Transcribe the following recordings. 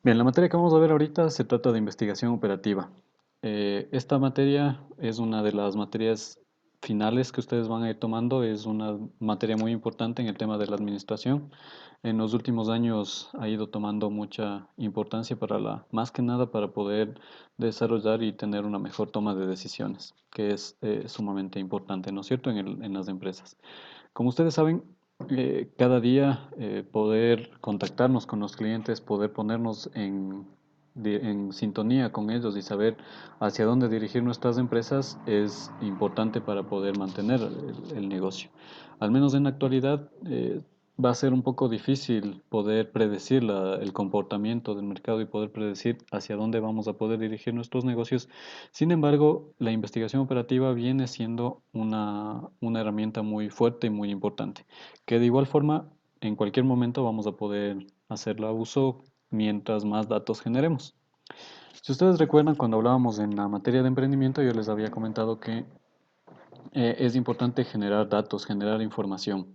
Bien, la materia que vamos a ver ahorita se trata de investigación operativa. Esta materia es una de las materias finales que ustedes van a ir tomando. Es una materia muy importante en el tema de la administración. En los últimos años ha ido tomando mucha importancia más que nada para poder desarrollar y tener una mejor toma de decisiones, que es sumamente importante, ¿no es cierto?, en las empresas. Como ustedes saben, cada día poder contactarnos con los clientes, poder ponernos en sintonía con ellos y saber hacia dónde dirigir nuestras empresas es importante para poder mantener el negocio. Al menos en la actualidad va a ser un poco difícil poder predecir el comportamiento del mercado y poder predecir hacia dónde vamos a poder dirigir nuestros negocios. Sin embargo, la investigación operativa viene siendo una herramienta muy fuerte y muy importante, que de igual forma en cualquier momento vamos a poder hacerla uso mientras más datos generemos. Si ustedes recuerdan, cuando hablábamos en la materia de emprendimiento, yo les había comentado que es importante generar datos, generar información.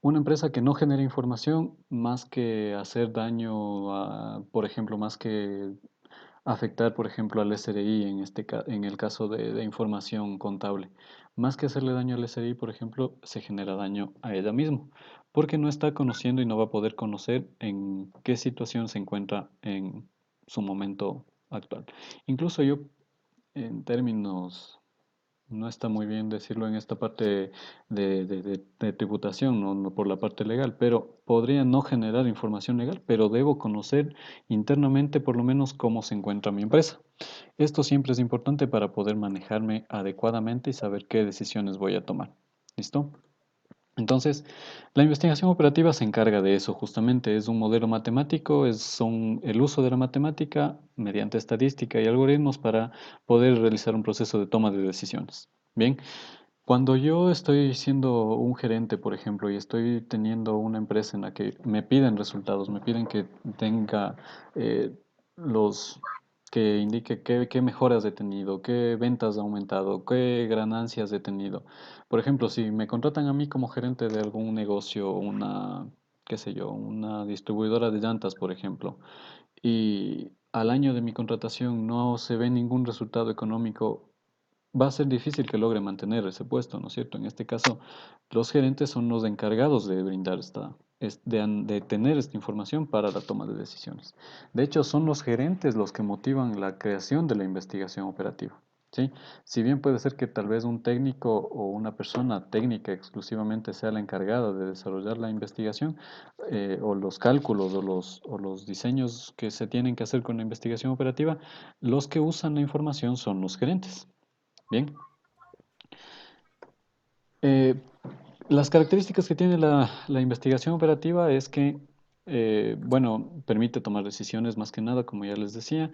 Una empresa que no genera información, más que hacer daño, por ejemplo, más que afectar, por ejemplo, al SRI en el caso de información contable. Más que hacerle daño al SRI, por ejemplo, se genera daño a ella misma, porque no está conociendo y no va a poder conocer en qué situación se encuentra en su momento actual. Incluso yo, en términos, no está muy bien decirlo en esta parte de tributación, no por la parte legal, pero podría no generar información legal, pero debo conocer internamente por lo menos cómo se encuentra mi empresa. Esto siempre es importante para poder manejarme adecuadamente y saber qué decisiones voy a tomar. ¿Listo? Entonces, la investigación operativa se encarga de eso justamente, es un modelo matemático, son el uso de la matemática mediante estadística y algoritmos para poder realizar un proceso de toma de decisiones. Bien, cuando yo estoy siendo un gerente, por ejemplo, y estoy teniendo una empresa en la que me piden resultados, me piden que tenga eh, los que indique qué mejoras he tenido, qué ventas he aumentado, qué ganancias he tenido. Por ejemplo, si me contratan a mí como gerente de algún negocio, qué sé yo, una distribuidora de llantas, por ejemplo, y al año de mi contratación no se ve ningún resultado económico, va a ser difícil que logre mantener ese puesto, ¿no es cierto? En este caso, los gerentes son los encargados de brindar de tener esta información para la toma de decisiones. De hecho, son los gerentes los que motivan la creación de la investigación operativa. ¿Sí? Si bien puede ser que tal vez un técnico o una persona técnica exclusivamente sea la encargada de desarrollar la investigación o los cálculos o los diseños que se tienen que hacer con la investigación operativa, los que usan la información son los gerentes. Bien, eh, las características que tiene la investigación operativa es que, bueno, permite tomar decisiones más que nada, como ya les decía.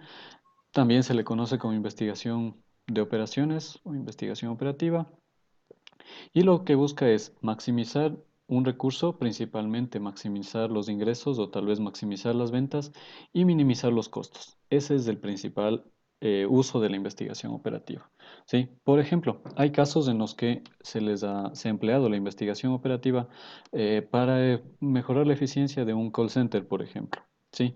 También se le conoce como investigación de operaciones o investigación operativa. Y lo que busca es maximizar un recurso, principalmente maximizar los ingresos o tal vez maximizar las ventas y minimizar los costos. Ese es el principal uso de la investigación operativa. ¿Sí? Por ejemplo, hay casos en los que se ha empleado la investigación operativa para mejorar la eficiencia de un call center, por ejemplo. ¿Sí?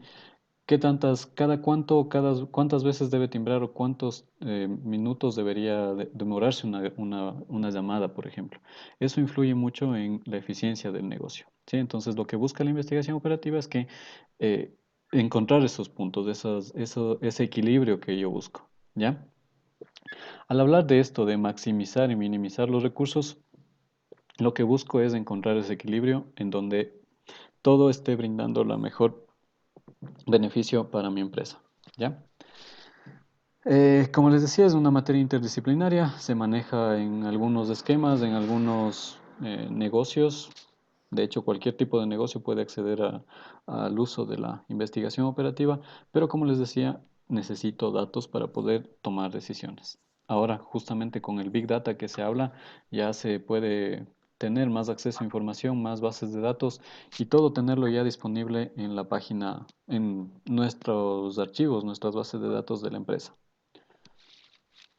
Cuántas veces debe timbrar o cuántos minutos debería demorarse una llamada, por ejemplo. Eso influye mucho en la eficiencia del negocio, ¿sí? Entonces, lo que busca la investigación operativa es que eh, encontrar esos puntos, ese equilibrio que yo busco, ¿ya? Al hablar de esto, de maximizar y minimizar los recursos, lo que busco es encontrar ese equilibrio en donde todo esté brindando la mejor beneficio para mi empresa, ¿ya? Como les decía, es una materia interdisciplinaria, se maneja en algunos esquemas, en algunos negocios. De hecho, cualquier tipo de negocio puede acceder al uso de la investigación operativa, pero como les decía, necesito datos para poder tomar decisiones. Ahora, justamente con el Big Data que se habla, ya se puede tener más acceso a información, más bases de datos y todo tenerlo ya disponible en la página, en nuestros archivos, nuestras bases de datos de la empresa.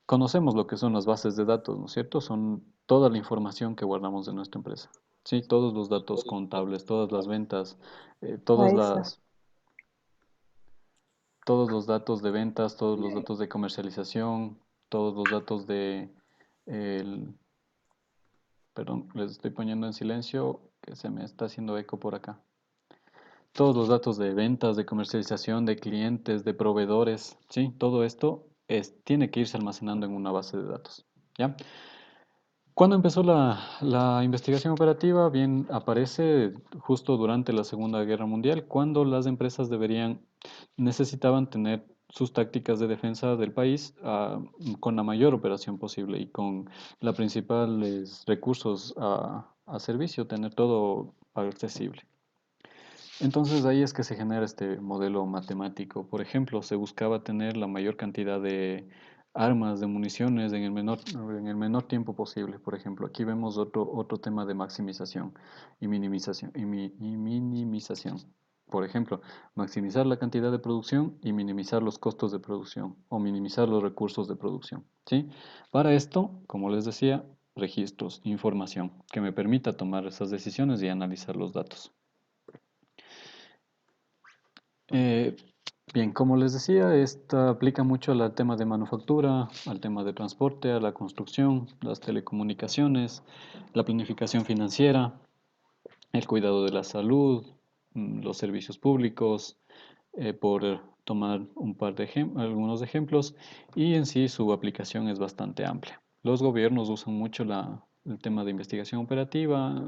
Conocemos lo que son las bases de datos, ¿no es cierto? Son toda la información que guardamos de nuestra empresa. Sí, todos los datos contables, todas las ventas, todas Ahí está. las... todos los datos de ventas, todos los datos de comercialización, todos los datos de el, perdón, les estoy poniendo en silencio que se me está haciendo eco por acá. Todos los datos de ventas, de comercialización, de clientes, de proveedores, ¿sí? Todo esto tiene que irse almacenando en una base de datos, ¿ya? ¿Cuándo empezó la investigación operativa? Bien, aparece justo durante la Segunda Guerra Mundial, cuando las empresas necesitaban tener sus tácticas de defensa del país con la mayor operación posible y con los principales recursos a servicio, tener todo accesible. Entonces ahí es que se genera este modelo matemático. Por ejemplo, se buscaba tener la mayor cantidad de armas, de municiones en el menor tiempo posible. Por ejemplo, aquí vemos otro tema de maximización y minimización. Por ejemplo, maximizar la cantidad de producción y minimizar los costos de producción o minimizar los recursos de producción. ¿Sí? Para esto, como les decía, registros, información que me permita tomar esas decisiones y analizar los datos. Eh, bien, como les decía, esta aplica mucho al tema de manufactura, al tema de transporte, a la construcción, las telecomunicaciones, la planificación financiera, el cuidado de la salud, los servicios públicos, por tomar algunos ejemplos, y en sí su aplicación es bastante amplia. Los gobiernos usan mucho el tema de investigación operativa,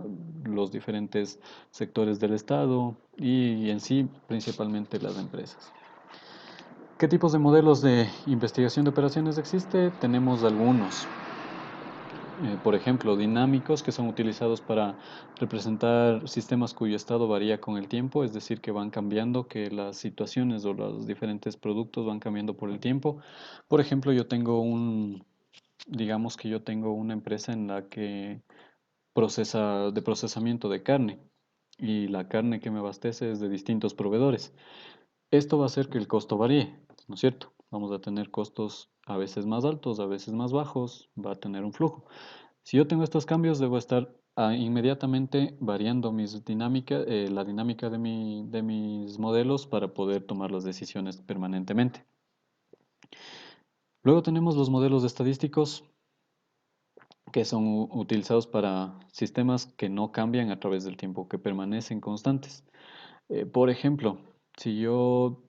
los diferentes sectores del Estado y en sí principalmente las empresas. ¿Qué tipos de modelos de investigación de operaciones existe? Tenemos algunos. Por ejemplo, dinámicos que son utilizados para representar sistemas cuyo estado varía con el tiempo, es decir, que van cambiando, que las situaciones o los diferentes productos van cambiando por el tiempo. Por ejemplo, digamos que yo tengo una empresa en la que de procesamiento de carne y la carne que me abastece es de distintos proveedores. Esto va a hacer que el costo varíe, ¿no es cierto? Vamos a tener costos a veces más altos, a veces más bajos, va a tener un flujo. Si yo tengo estos cambios, debo estar inmediatamente variando la dinámica de mis modelos para poder tomar las decisiones permanentemente. Luego tenemos los modelos estadísticos que son utilizados para sistemas que no cambian a través del tiempo, que permanecen constantes. Por ejemplo, si yo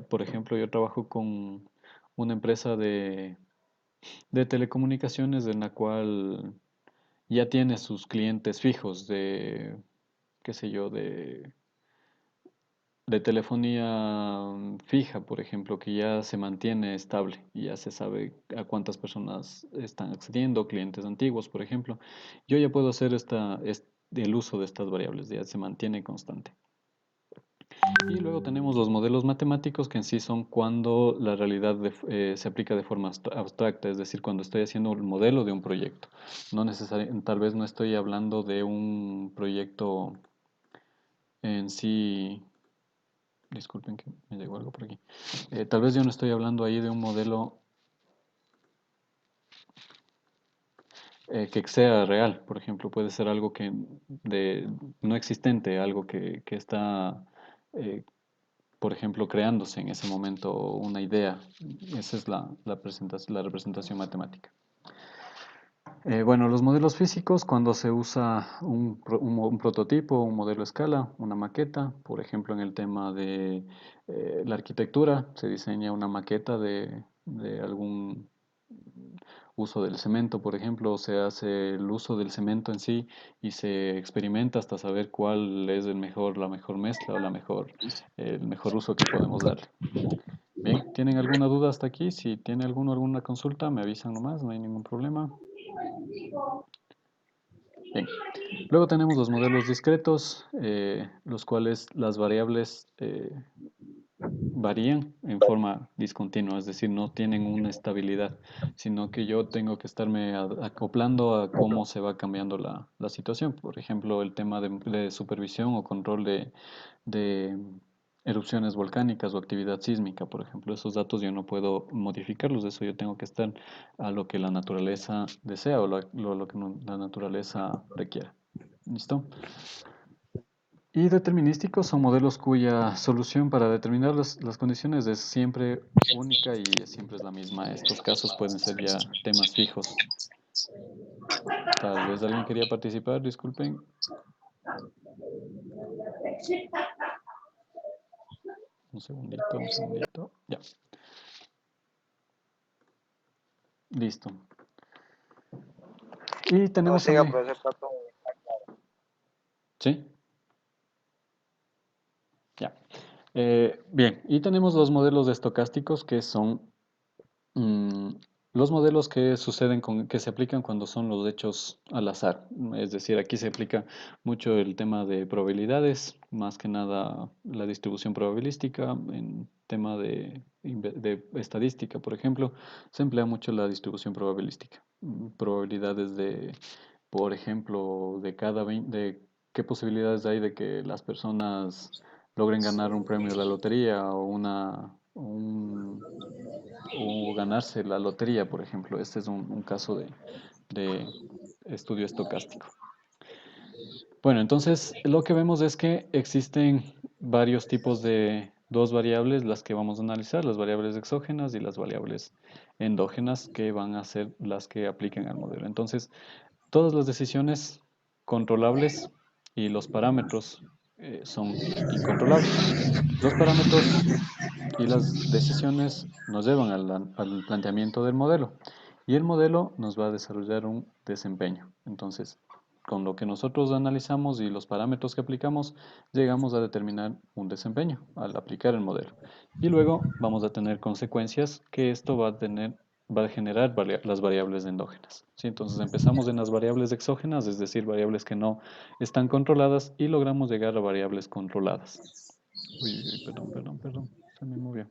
por ejemplo, yo trabajo con una empresa de telecomunicaciones en la cual ya tiene sus clientes fijos qué sé yo, de telefonía fija, por ejemplo, que ya se mantiene estable y ya se sabe a cuántas personas están accediendo, clientes antiguos, por ejemplo. Yo ya puedo hacer el uso de estas variables, ya se mantiene constante. Y luego tenemos los modelos matemáticos que en sí son cuando la realidad se aplica de forma abstracta, es decir, cuando estoy haciendo un modelo de un proyecto. No tal vez no estoy hablando de un proyecto en sí. Disculpen que me llegó algo por aquí. Tal vez yo no estoy hablando ahí de un modelo que sea real. Por ejemplo, puede ser algo no existente, algo que está, eh, por ejemplo, creándose en ese momento una idea. Esa es la representación matemática. Bueno, los modelos físicos, cuando se usa un prototipo, un modelo a escala, una maqueta, por ejemplo, en el tema de la arquitectura, se diseña una maqueta de algún uso del cemento, por ejemplo, se hace el uso del cemento en sí y se experimenta hasta saber cuál es la mejor mezcla o el mejor uso que podemos darle. Bien, ¿tienen alguna duda hasta aquí? Si tiene alguna consulta, me avisan nomás, no hay ningún problema. Bien. Luego tenemos los modelos discretos, los cuales las variables varían en forma discontinua, es decir, no tienen una estabilidad, sino que yo tengo que estarme acoplando a cómo se va cambiando la situación. Por ejemplo, el tema de supervisión o control de erupciones volcánicas o actividad sísmica, por ejemplo, esos datos yo no puedo modificarlos, eso yo tengo que estar a lo que la naturaleza desea o lo que la naturaleza requiera. ¿Listo? Y determinísticos son modelos cuya solución para determinar las condiciones es siempre única y siempre es la misma. Estos casos pueden ser ya temas fijos. Tal vez alguien quería participar, disculpen. Un segundito, un segundito. Ya, listo. Y No tenemos siga, también, profesor, está todo. ¿sí? Ya. Bien, y tenemos los modelos estocásticos que son mm, los modelos que suceden que se aplican cuando son los hechos al azar. Es decir, aquí se aplica mucho el tema de probabilidades, más que nada la distribución probabilística. En tema de estadística, por ejemplo, se emplea mucho la distribución probabilística. Probabilidades de, por ejemplo, de cada 20, de qué posibilidades hay de que las personas logren ganar un premio de la lotería o o ganarse la lotería, por ejemplo. Este es un caso de estudio estocástico. Bueno, entonces lo que vemos es que existen varios tipos de dos variables, las que vamos a analizar, las variables exógenas y las variables endógenas, que van a ser las que apliquen al modelo. Entonces, todas las decisiones controlables y los parámetros son incontrolables. Los parámetros y las decisiones nos llevan al planteamiento del modelo y el modelo nos va a desarrollar un desempeño. Entonces, con lo que nosotros analizamos y los parámetros que aplicamos, llegamos a determinar un desempeño al aplicar el modelo. Y luego vamos a tener consecuencias que esto va a generar las variables endógenas. ¿Sí? Entonces empezamos en las variables exógenas, es decir, variables que no están controladas y logramos llegar a variables controladas. Uy, uy, uy, perdón, perdón, perdón. Se me movió.